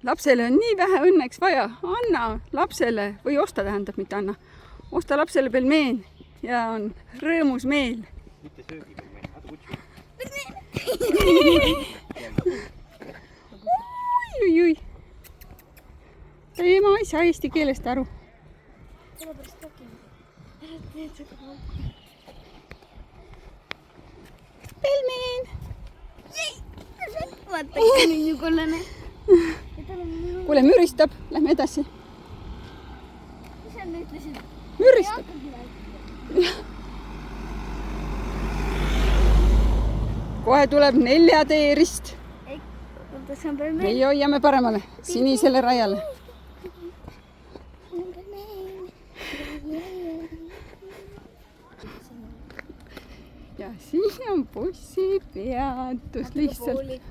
lapsele on nii vähe õnneks vaja. Anna lapsele või osta, tähendab, mitte anna. Osta lapsele pelmeen ja on rõõmus meel. Mitte söögipelmeen, vaata kutsu. Ui. Ema ei saa eesti keelest aru. Pelmeen! Vaata, see on ju kollane. Kuule, müristab. Lähme edasi. Mis sa nüüd ütlesid? Müristab. Kohe tuleb 4 teerist. Oota, see on pelmeen. Meie hoiame paremale, sinisele rajale. Ja siin on bussipeatus lihtsalt.